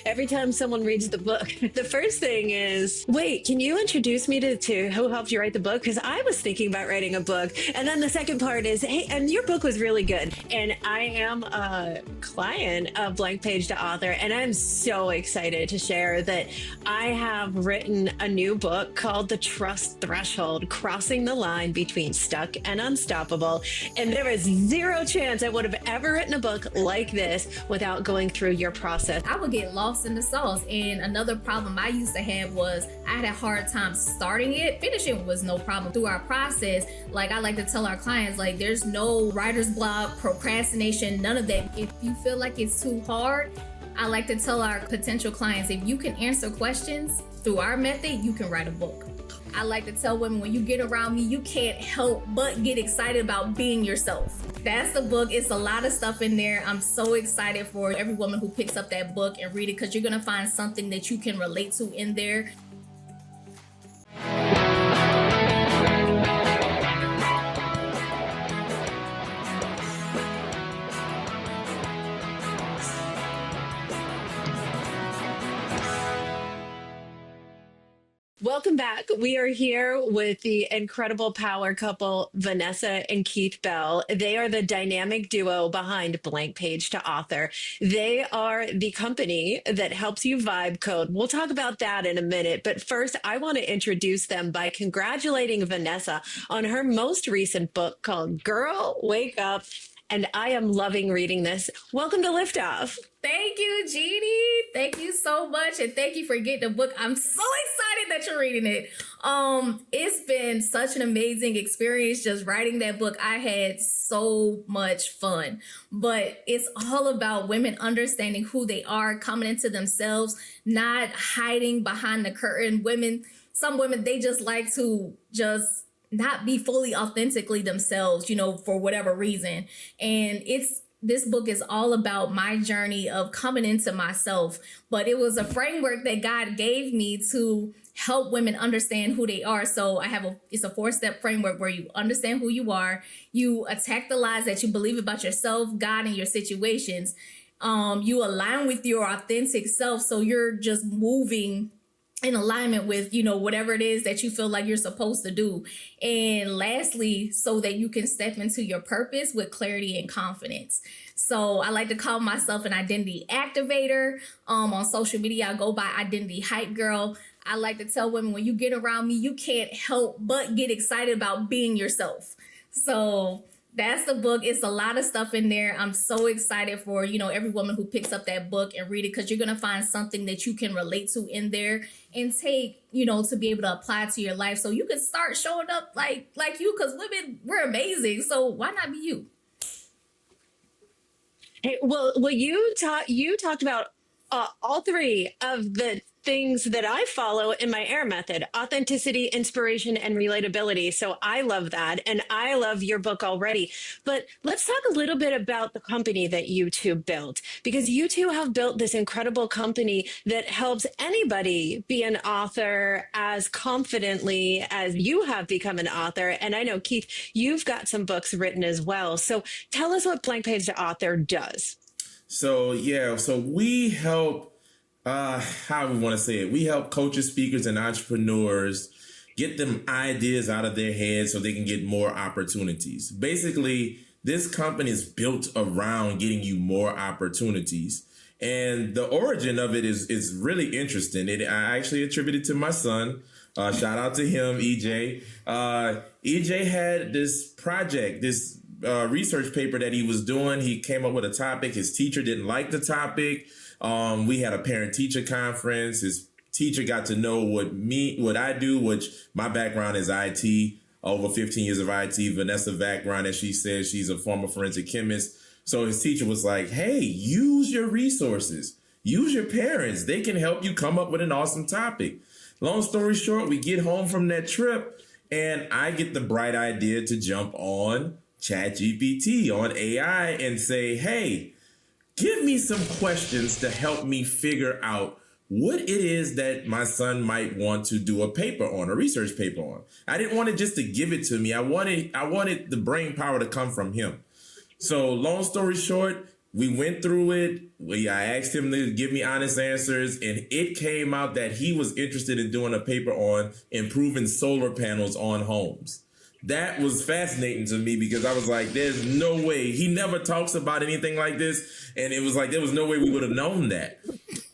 every time someone reads the book, the first thing is, wait, can you introduce me to who helped you write the book? Because I was thinking about writing a book. And then the second part is, hey, and your book was really good. And I am a client of Blank Page to Author, and I'm so excited to share that I have written a new book called The Trust Threshold, Crossing the Line Between Stuck and Unstoppable. And there is zero chance I would have ever written a book like this without going through your process. I would get lost in the sauce. And another problem I used to have was I had a hard time starting it. Finishing was no problem. Through our process, like I like to tell our clients, like there's no writer's block, procrastination, none of that. If you feel like it's too hard, I like to tell our potential clients, if you can answer questions through our method, you can write a book. I like to tell women, when you get around me, you can't help but get excited about being yourself. That's the book. It's a lot of stuff in there. I'm so excited for every woman who picks up that book and read it, because you're going to find something that you can relate to in there. Welcome back. We are here with the incredible power couple, Vanessa and Keith Bell. They are the dynamic duo behind Blank Page to Author. They are the company that helps you vibe code. We'll talk about that in a minute. But first, I want to introduce them by congratulating Vanessa on her most recent book called Girl, Wake Up. And I am loving reading this. Welcome to Liftoff. Thank you, Jeannie. Thank you so much. And thank you for getting the book. I'm so excited that you're reading it. It's been such an amazing experience just writing that book. I had so much fun, but it's all about women understanding who they are, coming into themselves, not hiding behind the curtain. Some women, they just like to just not be fully authentically themselves, for whatever reason. And this book is all about my journey of coming into myself, but it was a framework that God gave me to help women understand who they are. So it's a 4-step framework where you understand who you are, you attack the lies that you believe about yourself, God, and your situations. You align with your authentic self. So you're just moving in alignment with, whatever it is that you feel like you're supposed to do. And lastly, so that you can step into your purpose with clarity and confidence. So I like to call myself an identity activator. On social media, I go by Identity Hype Girl. I like to tell women, when you get around me, you can't help but get excited about being yourself. So that's the book. It's a lot of stuff in there. I'm so excited for, every woman who picks up that book and read it, because you're going to find something that you can relate to in there and take, to be able to apply to your life. So you can start showing up like you, because women, we're amazing. So why not be you? Hey, well, you talked about all three of the things that I follow in my AIR method: authenticity, inspiration, and relatability. So I love that. And I love your book already. But let's talk a little bit about the company that you two built, because you two have built this incredible company that helps anybody be an author as confidently as you have become an author. And I know, Keith, you've got some books written as well. So tell us what Blank Page to Author does. So we help, how we want to say it, we help coaches, speakers, and entrepreneurs get them ideas out of their heads so they can get more opportunities. Basically, this company is built around getting you more opportunities. And the origin of it is really interesting. I actually attribute it to my son. Shout out to him, EJ. EJ had this project, this research paper that he was doing. He came up with a topic. His teacher didn't like the topic. We had a parent-teacher conference. His teacher got to know what I do, which my background is IT, over 15 years of IT. Vanessa background, as she says, she's a former forensic chemist. So his teacher was like, hey, use your resources. Use your parents. They can help you come up with an awesome topic. Long story short, we get home from that trip and I get the bright idea to jump on ChatGPT, on AI, and say, hey, give me some questions to help me figure out what it is that my son might want to do a paper on, a research paper on. I didn't want it just to give it to me. I wanted the brain power to come from him. So long story short, we went through it. I asked him to give me honest answers, and it came out that he was interested in doing a paper on improving solar panels on homes. That was fascinating to me because I was like, there's no way. He never talks about anything like this. And it was like, there was no way we would have known that.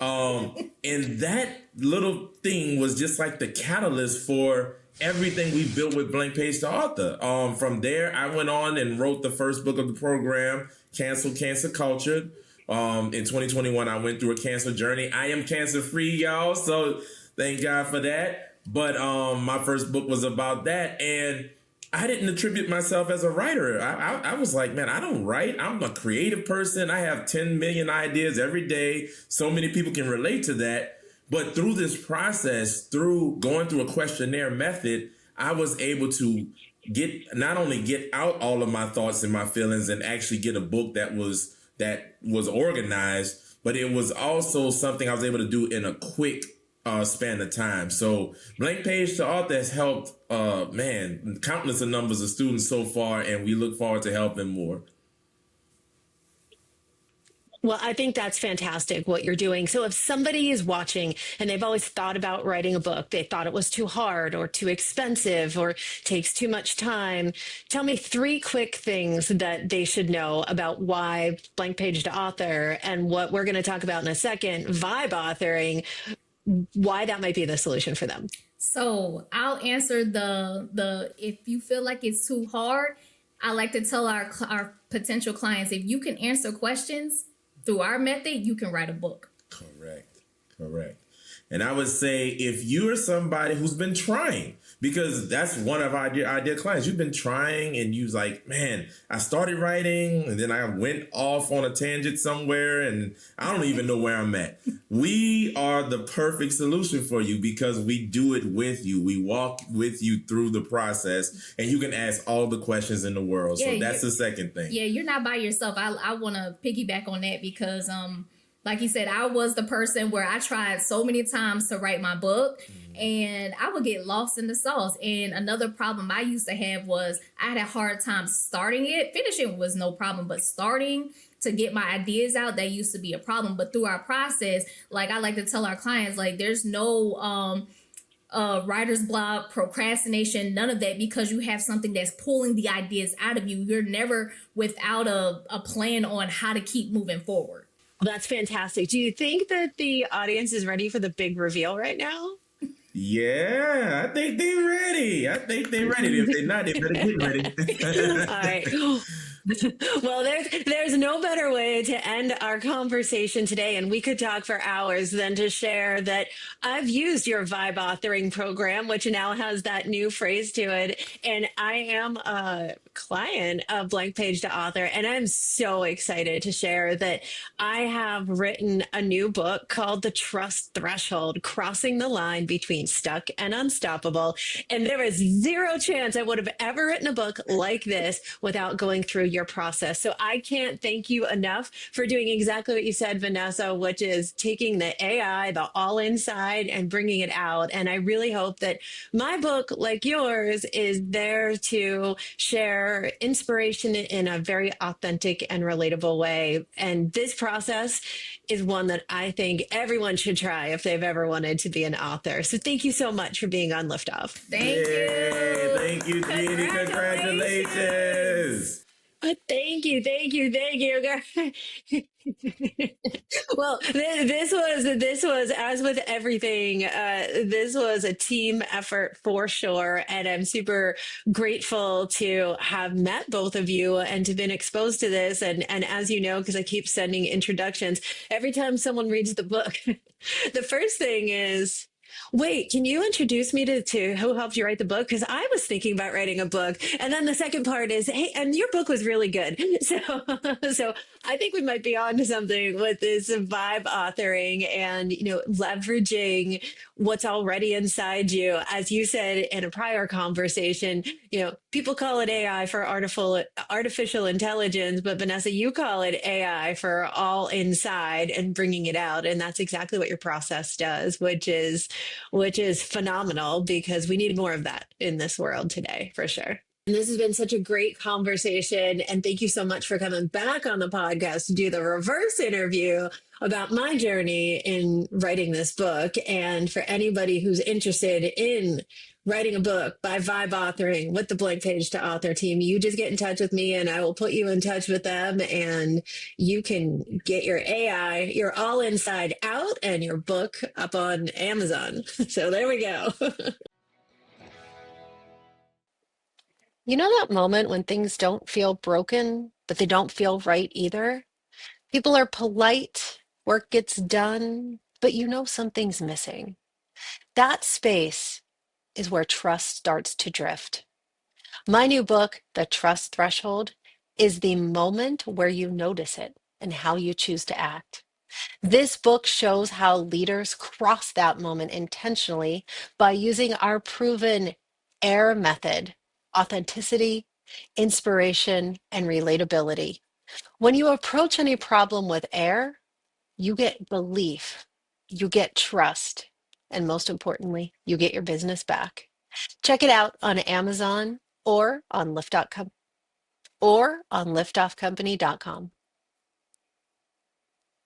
And that little thing was just like the catalyst for everything we built with Blank Page to Author. From there, I went on and wrote the first book of the program, Cancel Cancer Culture. In 2021, I went through a cancer journey. I am cancer free, y'all. So thank God for that. But my first book was about that. And I didn't attribute myself as a writer. I was like, man, I don't write. I'm a creative person. I have 10 million ideas every day. So many people can relate to that. But through this process, through going through a questionnaire method, I was able to not only get out all of my thoughts and my feelings and actually get a book that was organized, but it was also something I was able to do in a quick span of time. So Blank Page to Author has helped, countless of numbers of students so far, and we look forward to helping more. Well, I think that's fantastic what you're doing. So if somebody is watching and they've always thought about writing a book, they thought it was too hard or too expensive or takes too much time, tell me 3 quick things that they should know about why Blank Page to Author and what we're going to talk about in a second, vibe authoring, why that might be the solution for them. So I'll answer the if you feel like it's too hard, I like to tell our potential clients, if you can answer questions through our method, you can write a book. Correct. And I would say if you're somebody who's been trying, because that's one of our ideal clients, you've been trying and you're like, man, I started writing and then I went off on a tangent somewhere and I don't even know where I'm at. We are the perfect solution for you because we do it with you. We walk with you through the process and you can ask all the questions in the world. So that's the second thing. Yeah, you're not by yourself. I want to piggyback on that because like you said, I was the person where I tried so many times to write my book and I would get lost in the sauce. And another problem I used to have was I had a hard time starting it. Finishing was no problem, but starting to get my ideas out, that used to be a problem. But through our process, like I like to tell our clients, like there's no writer's block, procrastination, none of that, because you have something that's pulling the ideas out of you. You're never without a plan on how to keep moving forward. That's fantastic. Do you think that the audience is ready for the big reveal right now? Yeah, I think they're ready. If they're not, they better get ready. All right. Well, there's no better way to end our conversation today, and we could talk for hours, than to share that I've used your vibe authoring program, which now has that new phrase to it, and I am a client of Blank Page to Author, and I'm so excited to share that I have written a new book called The Trust Threshold: Crossing the Line Between Stuck and Unstoppable. And there is zero chance I would have ever written a book like this without going through your process. So I can't thank you enough for doing exactly what you said, Vanessa, which is taking the AI, the all inside, and bringing it out. And I really hope that my book, like yours, is there to share inspiration in a very authentic and relatable way. And this process is one that I think everyone should try if they've ever wanted to be an author. So thank you so much for being on Liftoff. Thank you. Thank you, Jeannie. Congratulations. Thank you. Well, this was, as with everything, this was a team effort for sure. And I'm super grateful to have met both of you and to have been exposed to this. And as you know, because I keep sending introductions, every time someone reads the book, the first thing is, wait, can you introduce me to who helped you write the book? Because I was thinking about writing a book. And then the second part is, hey, and your book was really good. So I think we might be on to something with this vibe authoring and, leveraging what's already inside you. As you said in a prior conversation, people call it AI for artificial intelligence, but Vanessa, you call it AI for all inside and bringing it out. And that's exactly what your process does, which is phenomenal, because we need more of that in this world today, for sure. And this has been such a great conversation. And thank you so much for coming back on the podcast to do the reverse interview about my journey in writing this book. And for anybody who's interested in writing a book by Vibe Authoring with the Blank Page to Author team, you just get in touch with me and I will put you in touch with them. And you can get your AI, your All Inside Out, and your book up on Amazon. So there we go. You know that moment when things don't feel broken, but they don't feel right either? People are polite, work gets done, but you know something's missing. That space is where trust starts to drift. My new book, The Trust Threshold, is the moment where you notice it and how you choose to act. This book shows how leaders cross that moment intentionally by using our proven AIR method: authenticity, inspiration, and relatability. When you approach any problem with AIR, you get belief, you get trust, and most importantly, you get your business back. Check it out on Amazon or on liftoffcompany.com.